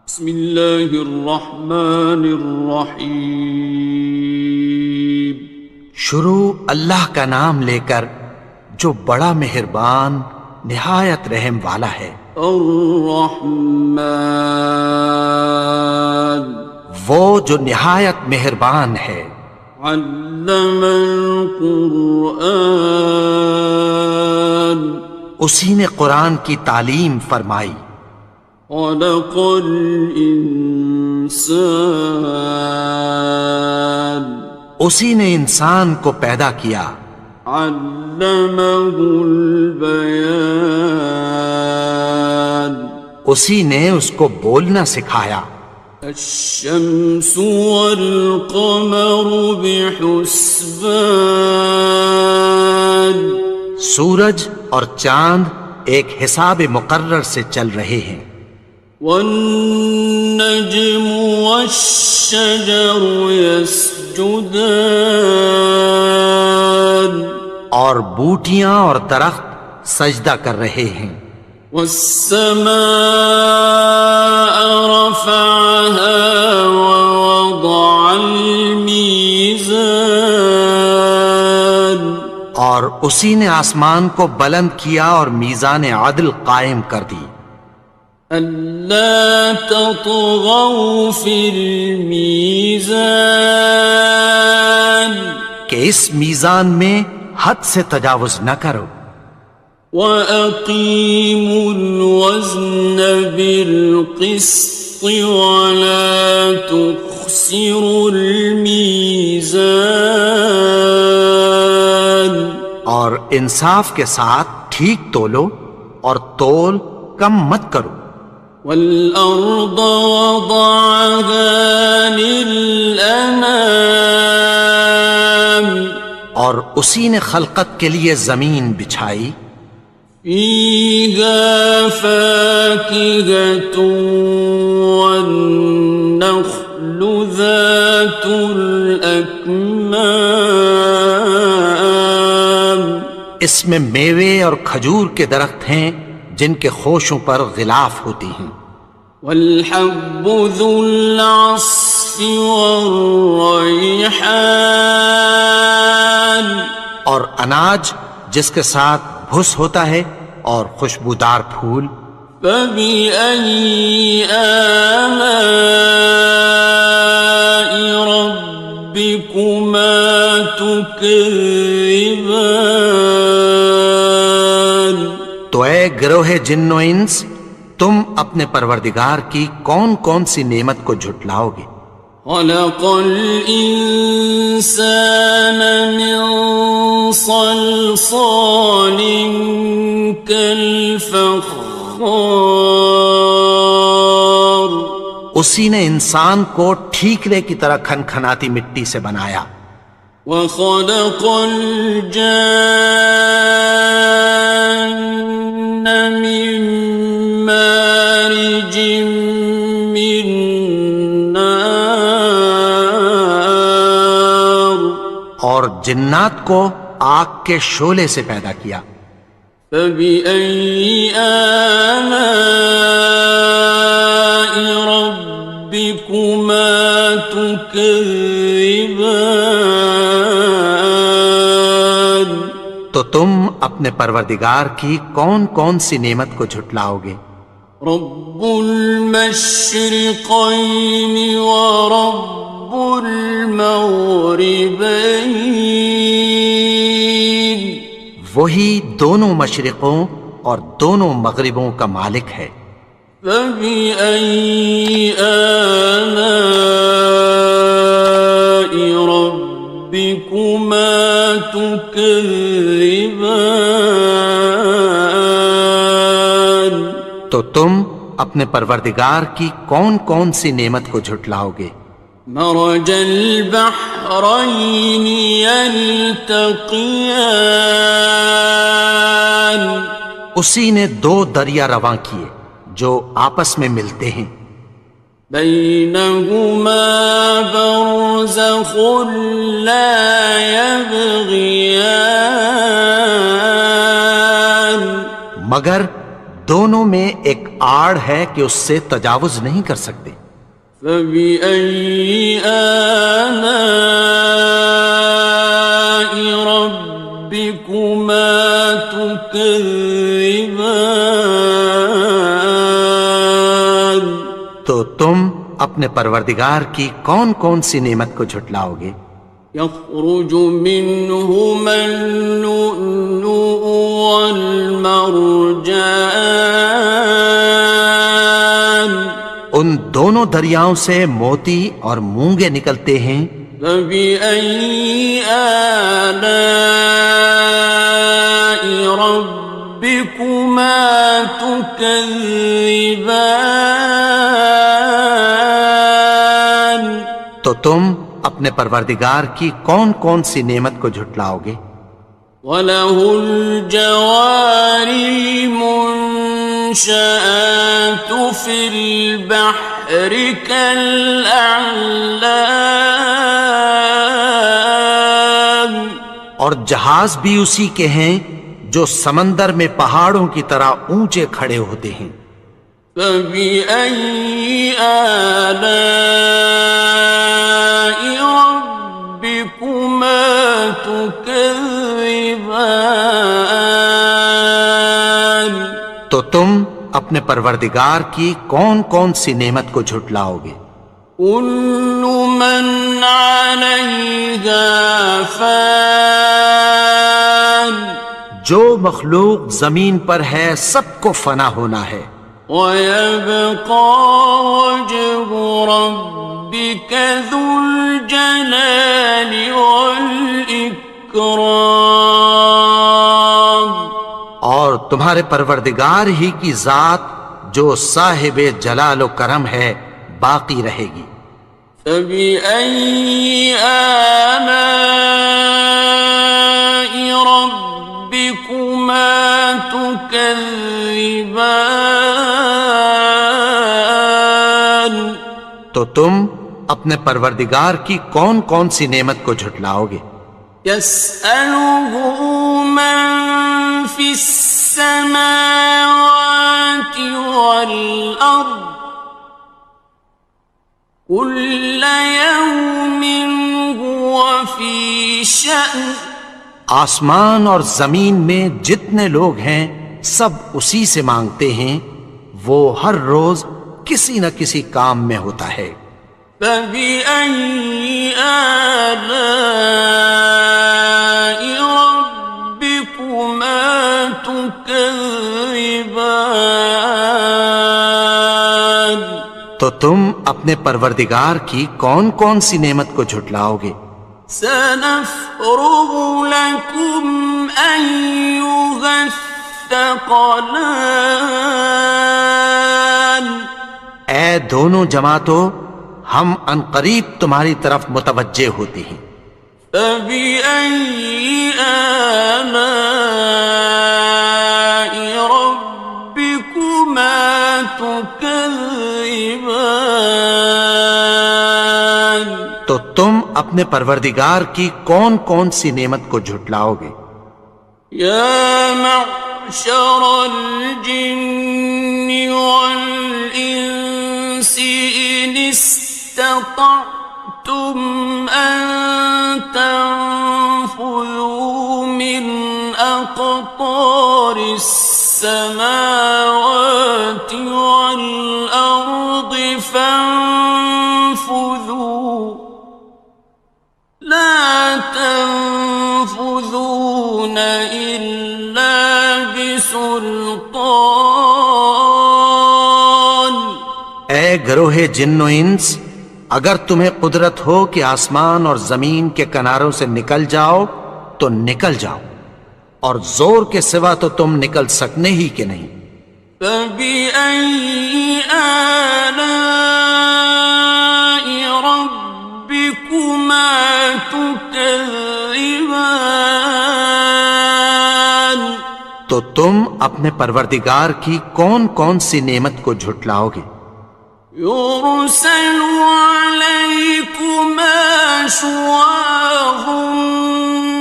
بسم اللہ الرحمن الرحیم۔ شروع اللہ کا نام لے کر جو بڑا مہربان نہایت رحم والا ہے۔ الرحمن، وہ جو نہایت مہربان ہے۔ علم القرآن، اسی نے قرآن کی تعلیم فرمائی۔ خلق الانسان، اسی نے انسان کو پیدا کیا۔ علمہ البیان، اسی نے اس کو بولنا سکھایا۔ الشمس والقمر بحسبان، سورج اور چاند ایک حساب مقرر سے چل رہے ہیں۔ والنجم والشجر يسجدان، اور بوٹیاں اور درخت سجدہ کر رہے ہیں۔ والسماء رفعها ووضع الميزان، اور اسی نے آسمان کو بلند کیا اور میزان عدل قائم کر دی۔ ألا تطغوا في الميزان، کہ اس میزان میں حد سے تجاوز نہ کرو۔ وَأَقِيمُوا الْوَزْنَ بِالْقِسْطِ وَلَا تُخْسِرُوا الْمِيزَانَ، اور انصاف کے ساتھ ٹھیک تولو اور تول کم مت کرو۔ وَالْأَرْضَ وَضَعَهَا لِلْأَنَامِ، اور اسی نے خلقت کے لیے زمین بچھائی۔ فِيهَا فَاكِهَةٌ وَالنَّخْلُ ذَاتُ الْأَكْمَامِ، اس میں میوے اور کھجور کے درخت ہیں جن کے خوشوں پر غلاف ہوتی ہیں۔ وَالْحَبُّ ذُو الْعَصْفِ وَالرَّيْحَانِ، اور اناج جس کے ساتھ بھس ہوتا ہے اور خوشبودار پھول۔ فَبِأَيِّ آلَاءِ رَبِّكُمَا تُكَذِّبَانِ، تو اے گروہ جن و انس، تم اپنے پروردگار کی کون کون سی نعمت کو جھٹلاؤ گے؟ خَلَقَ الْإِنسَانَ مِنْ صَلْصَالٍ كَالْفَخَّارِ، اسی نے انسان کو ٹھیکرے کی طرح کھنکھناتی مٹی سے بنایا۔ وَخَلَقَ الْجَانَّ مِن مَّارِجٍ مِّن نَّارٍ، اور جنات کو آگ کے شعلے سے پیدا کیا۔ فَبِأَيِّ آلَاءِ رَبِّكُمَا تُكَذِّبَانِ، تو تم اپنے پروردگار کی کون کون سی نعمت کو جھٹلاؤ گے؟ رب المشرقین ورب المغربین، وہی دونوں مشرقوں اور دونوں مغربوں کا مالک ہے۔ فَبِأَيِّ آلَاءِ رَبِّكُمَا تُكَذِّبَانِ، تو تم اپنے پروردگار کی کون کون سی نعمت کو جھٹلاؤ گے؟ مرج البحرین یلتقیان، اسی نے دو دریا رواں کیے جو آپس میں ملتے ہیں۔ بینہما برزخ لا یبغیان، مگر دونوں میں ایک آڑ ہے کہ اس سے تجاوز نہیں کر سکتے۔ فَبِأَيِّ آلَاءِ رَبِّكُمَا تُكَذِّبَانِ؟ تو تم اپنے پروردگار کی کون کون سی نعمت کو جھٹلاؤ گے؟ يخرج منهما اللؤلؤ والمرجان، ان دونوں دریاؤں سے موتی اور مونگے نکلتے ہیں۔ فبأي آلاء ربكما تكذبان؟ تو تم اپنے پروردگار کی کون کون سی نعمت کو جھٹلاؤ گے؟ وَلَهُ الْجَوَارِ الْمُنشَآتُ فِي الْبَحْرِ كَالْأَعْلَامِ، اور جہاز بھی اسی کے ہیں جو سمندر میں پہاڑوں کی طرح اونچے کھڑے ہوتے ہیں۔ فَبِأَيِّ آلَاءِ رَبِّكُمَا تُكَذِّبَانِ؟ تو تم اپنے پروردگار کی کون کون سی نعمت کو جھٹلاؤ گے؟ كُلُّ مَنْ عَلَيْهَا فَانٍ، جو مخلوق زمین پر ہے سب کو فنا ہونا ہے۔ وَيَبْقَى وَجْهُ رَبِّكَ ذُو الْجَلَالِ وَالْإِكْرَامِ، اور تمہارے پروردگار ہی کی ذات جو صاحب جلال و کرم ہے باقی رہے گی۔ فَبِأَيِّ آلَاءِ رَبِّكُمَا تُكَذِّبَانِ؟ تو تم اپنے پروردگار کی کون کون سی نعمت کو جھٹلاؤ گے؟ يَسْأَلُهُ مَن فِي السَّمَاوَاتِ وَالْأَرْضِ كُلَّ يَوْمٍ هُوَ فِي شَأْنٍ، آسمان اور زمین میں جتنے لوگ ہیں سب اسی سے مانگتے ہیں، وہ ہر روز کسی نہ کسی کام میں ہوتا ہے۔ فَبِأَيِّ آلَاءِ رَبِّكُمَا تُكَذِّبَانِ؟ تو تم اپنے پروردگار کی کون کون سی نعمت کو جھٹلاؤ گے؟ سَنَفْرُغُ لَكُمْ أَيُّهَ الثَّقَلَانِ، اے دونوں جماعتوں، ہم عنقریب تمہاری طرف متوجہ ہوتے ہیں۔ فَبِأَيِّ آلَاءِ رَبِّكُمَا تُكَذِّبَانِ؟ تو تم اپنے پروردگار کی کون کون سی نعمت کو جھٹلاؤ گے؟ يَا مَعْشَرَ الْجِنِّ وَالْإِنسِ إِنِ اسْتَطَعْتُمْ أَن تَنفُذُوا مِنْ أَقْطَارِ السَّمَاوَاتِ وَالْأَرْضِ فَانفُذُوا لَا تَنفُذُونَ إِلَّا بِسُلْطَانٍ۔ اے گروہ جن و انس، اگر تمہیں قدرت ہو کہ آسمان اور زمین کے کناروں سے نکل جاؤ تو نکل جاؤ، اور زور کے سوا تو تم نکل سکنے ہی کہ نہیں۔ فَبِأَيِّ آلَاءِ رَبِّكُمَا تُكَذِّبَانِ؟ تو تم اپنے پروردگار کی کون کون سی نعمت کو جھٹلاؤ گے؟ يُرْسَلُ عَلَيْكُمَا شُوَاظٌ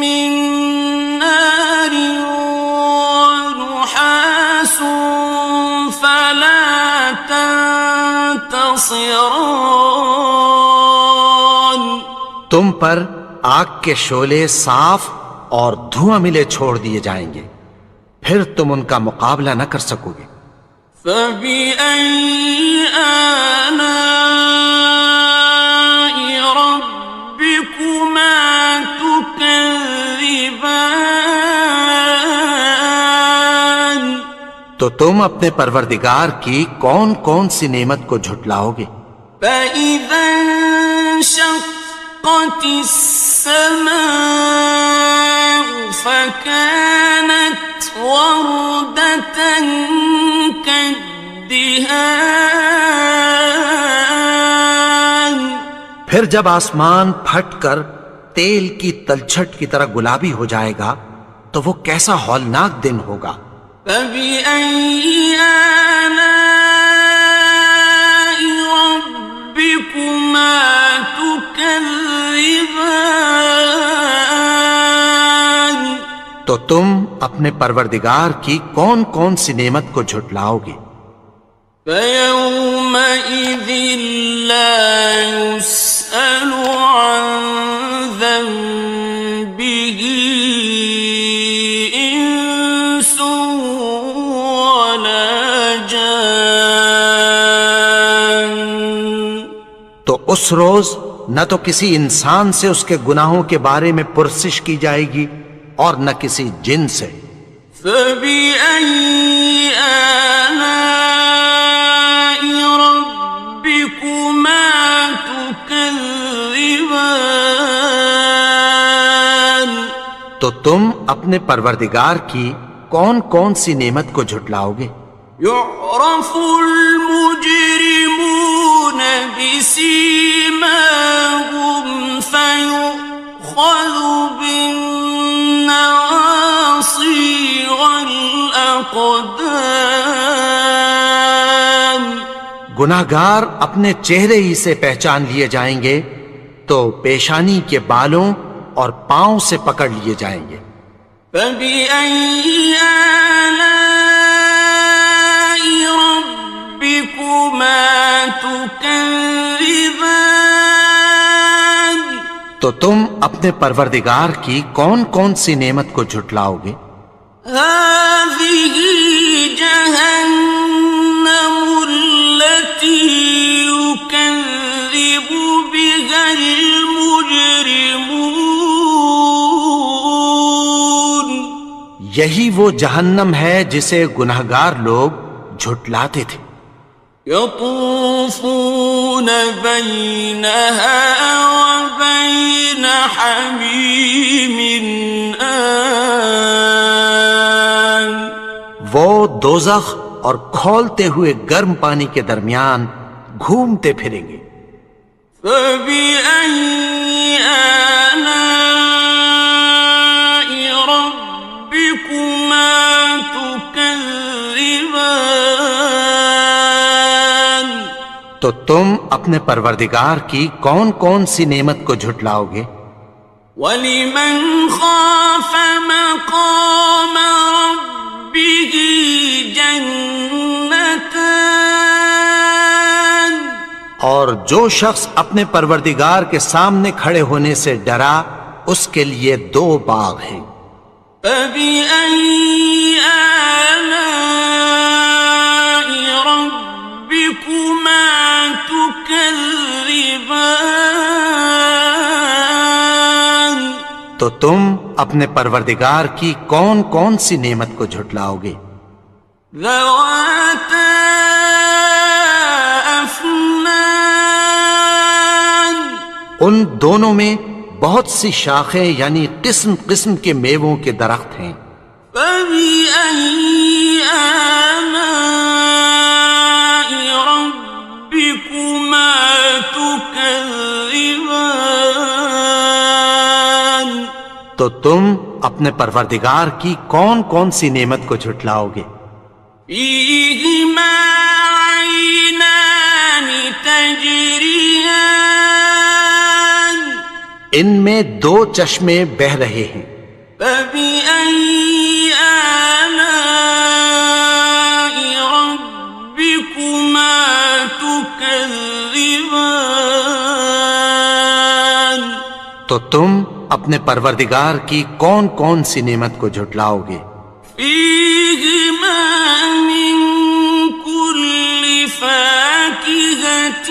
مِّن نَّارٍ وَنُحَاسٌ ينتصران تم پر آگ کے شعلے صاف اور دھواں ملے چھوڑ دیے جائیں گے، پھر تم ان کا مقابلہ نہ کر سکو گے۔ فبأي آلاء ربكما تكذبان تو تم اپنے پروردگار کی کون کون سی نعمت کو جھٹلاؤ گے؟ فإذا انشقت السماء فكانت وردة كالدهان پھر جب آسمان پھٹ کر تیل کی تلچھٹ کی طرح گلابی ہو جائے گا تو وہ کیسا ہولناک دن ہوگا۔ فبأي آلاء ربكما تكذبان تو تم اپنے پروردگار کی کون کون سی نعمت کو جھٹلاؤ گے؟ فيومئذ لا يسأل عن ذنبه إنس ولا جان تو اس روز نہ تو کسی انسان سے اس کے گناہوں کے بارے میں پرسش کی جائے گی اور نہ کسی جن سے۔ فبأي آلاء ربكما تكذبان تو تم اپنے پروردگار کی کون کون سی نعمت کو جھٹلاؤ گے؟ يعرف المجرمون بسيماهم فيؤخذ بالنواصي والأقدام گناہگار اپنے چہرے ہی سے پہچان لیے جائیں گے تو پیشانی کے بالوں اور پاؤں سے پکڑ لیے جائیں گے۔ فبأي آلاء ربكما تكذبان تو تم اپنے پروردگار کی کون کون سی نعمت کو جھٹلاؤ گے؟ هذه جهنم التي يكذب بها المجرمون یہی وہ جہنم ہے جسے گناہگار لوگ جھٹلاتے تھے۔ يطوفون بينها وبين حميم آن وہ دوزخ اور کھولتے ہوئے گرم پانی کے درمیان گھومتے پھریں گے۔ فبأي آلاء ربكما تكذبان تو تم اپنے پروردگار کی کون کون سی نعمت کو جھٹلاؤ گے؟ وَلِمَنْ خَافَ مَقَامَ رَبِّهِ جَنَّتَانِ اور جو شخص اپنے پروردگار کے سامنے کھڑے ہونے سے ڈرا اس کے لیے دو باغ ہیں۔ فَبِأَيِّ آلَاءِ رَبِّكُمَا تُكَذِّبَانِ تو تم اپنے پروردگار کی کون کون سی نعمت کو جھٹلاؤ گے؟ ذَوَاتَا أَفْنَانٍ ان دونوں میں بہت سی شاخیں یعنی قسم قسم کے میووں کے درخت ہیں۔ فَبِأَيِّ آلَاءِ رَبِّكُمَا تُكَذِّبَانِ تو تم اپنے پروردگار کی کون کون سی نعمت کو جھٹلاؤ گے؟ فِيهِمَا عَيْنَانِ تَجْرِيَانِ ان میں دو چشمے بہہ رہے ہیں۔ فَبِأَيِّ آلَاءِ رَبِّكُمَا تُكَذِّبَانِ تكذبان تو تم اپنے پروردگار کی کون کون سی نعمت کو جھٹلاؤ گے؟ فيهما من كل فاكهة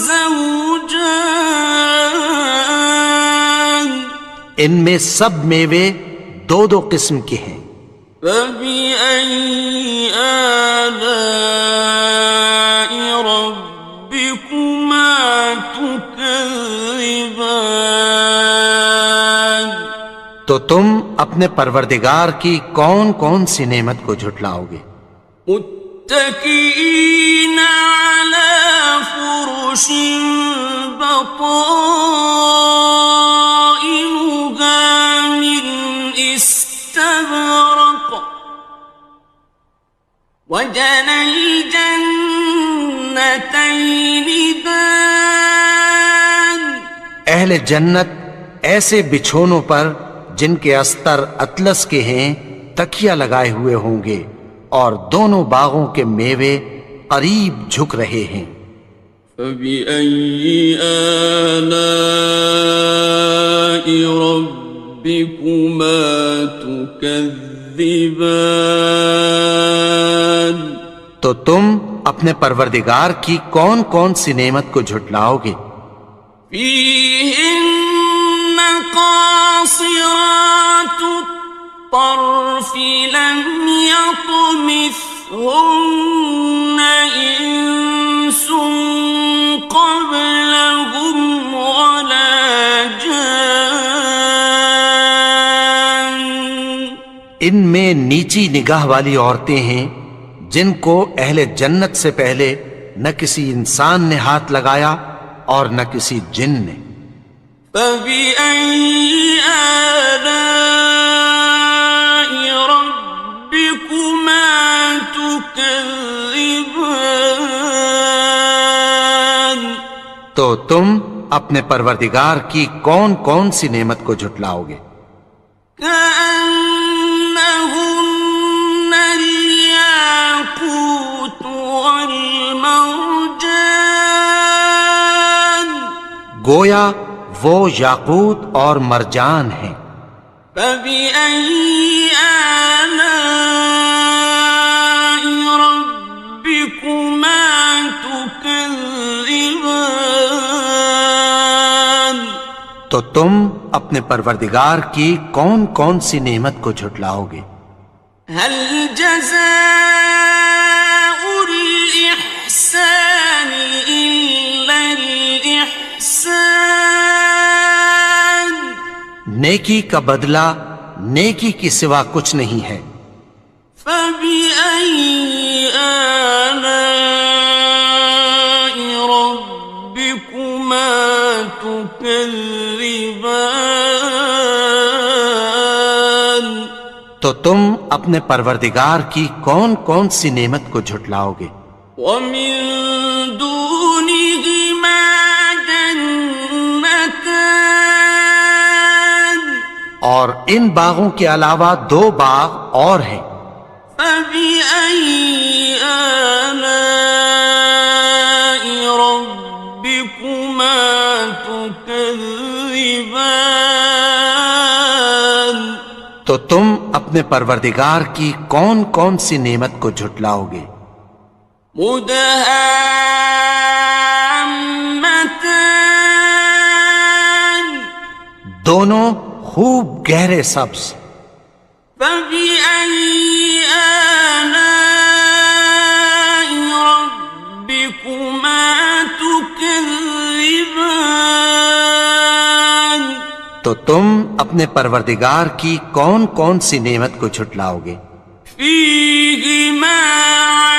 زوجان ان میں سب میوے دو دو قسم کے ہیں۔ فبأي آلاء ربكما تكذبان تو تم اپنے پروردگار کی کون کون سی نعمت کو جھٹلاؤ گے؟ متكئين على فرش بطائنها من استبرق وجنى الجنتين دان اہل جنت ایسے بچھونوں پر جن کے استر اطلس کے ہیں تکیہ لگائے ہوئے ہوں گے، اور دونوں باغوں کے میوے قریب جھک رہے ہیں۔ فبأي آلاء ربكما تكذبان تو تم اپنے پروردگار کی کون کون سی نعمت کو جھٹلاؤ گے؟ فيهن قاصرات الطرف لم يطمثهن إنس قبلهم ولا جان ان میں نیچی نگاہ والی عورتیں ہیں جن کو اہل جنت سے پہلے نہ کسی انسان نے ہاتھ لگایا اور نہ کسی جن نے۔ فبأي آلاء ربكما تكذبان تو تم اپنے پروردگار کی کون کون سی نعمت کو جھٹلاؤ گے؟ كأنهن الياقوت والمرجان گویا وہ یاقوت اور مرجان ہیں۔ فبأي آلاء ربكما تكذبان تو تم اپنے پروردگار کی کون کون سی نعمت کو جھٹلاؤ گے؟ هل جزاء الإحسان إلا الإحسان نیکی کا بدلہ نیکی کی سوا کچھ نہیں ہے۔ فبأي آلاء ربكما تكذبان تو تم اپنے پروردگار کی کون کون سی نعمت کو جھٹلاؤ گے؟ ومن دونهما جنتان اور ان باغوں کے علاوہ دو باغ اور ہیں۔ فبأي آلاء ربكما تكذبان تو تم اپنے پروردگار کی کون کون سی نعمت کو جھٹلاؤ گے؟ مدهامتان دونوں خوب گہرے سبز۔ فبأي آلاء ربكما تكذبان تو تم اپنے پروردگار کی کون کون سی نعمت کو جھٹلاؤ گے؟ فيهما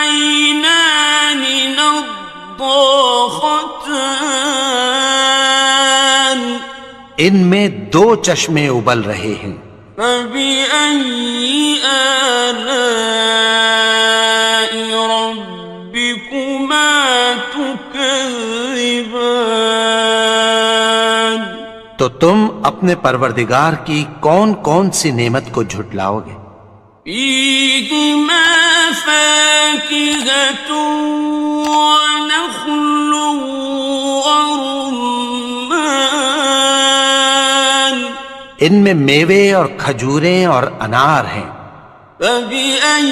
عينان نضاختان ان میں دو چشمے ابل رہے ہیں۔ فبأي آلاء ربكما تكذبان تو تم اپنے پروردگار کی کون کون سی نعمت کو جھٹلاؤ گے؟ فيهما فاكهة ونخل ورمان ان میں میوے اور کھجوریں اور انار ہیں. فبأي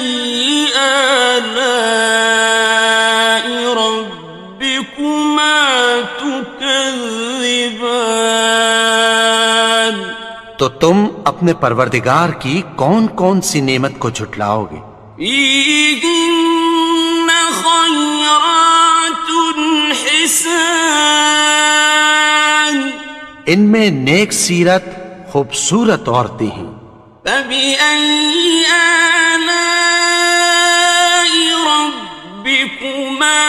آلاء ربكما تكذبان تو تم اپنے پروردگار کی کون کون سی نعمت کو جھٹلاؤ گے؟ فيهن خيرات حسان ان میں نیک سیرت خوبصورت عورتیں ہیں. فبأي آلاء ربكما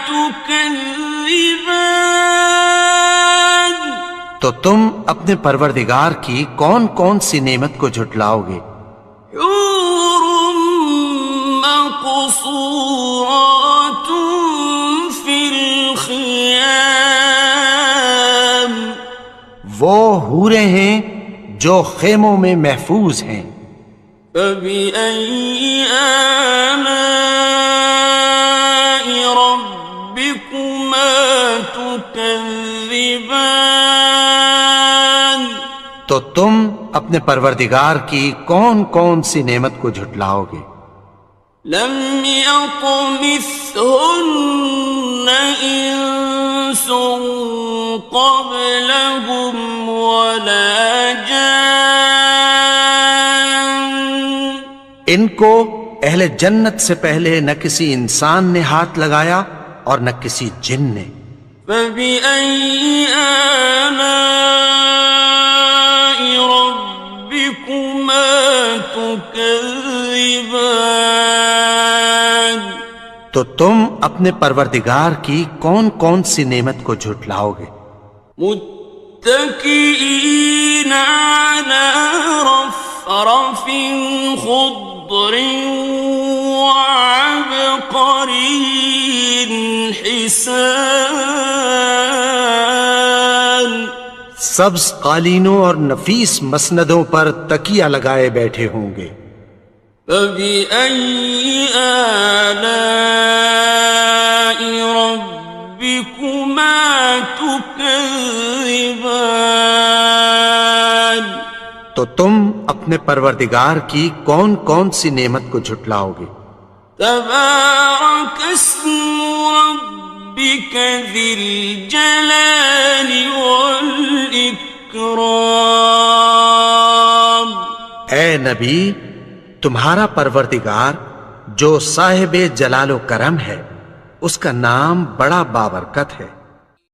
تكذبان تو تم اپنے پروردگار کی کون کون سی نعمت کو جھٹلاؤ گے؟ حور مقصورات في الخيام وہ حوریں ہیں جو خیموں میں محفوظ ہیں. فبأي آلاء ربكما تكذبان تو تم اپنے پروردگار کی کون کون سی نعمت کو جھٹلاؤ گے؟ لم يطمثهن إنس قبلهم ولا جان ان کو اہل جنت سے پہلے نہ کسی انسان نے ہاتھ لگایا اور نہ کسی جن نے. فبأي آلاء ربكما تكذبان تو تم اپنے پروردگار کی کون کون سی نعمت کو جھٹلاؤ گے؟ متكئين على رفرف خضر وعبقري حسان سبز قالینوں اور نفیس مسندوں پر تکیہ لگائے بیٹھے ہوں گے. فبأي آلاء ربكما تكذبان تو تم اپنے پروردگار کی کون کون سی نعمت کو جھٹلاؤ گے؟ تبارك اسم ربك ذي الجلال والإكرام اے نبی، تمہارا پروردگار جو صاحب جلال و کرم ہے، اس کا نام بڑا بابرکت ہے.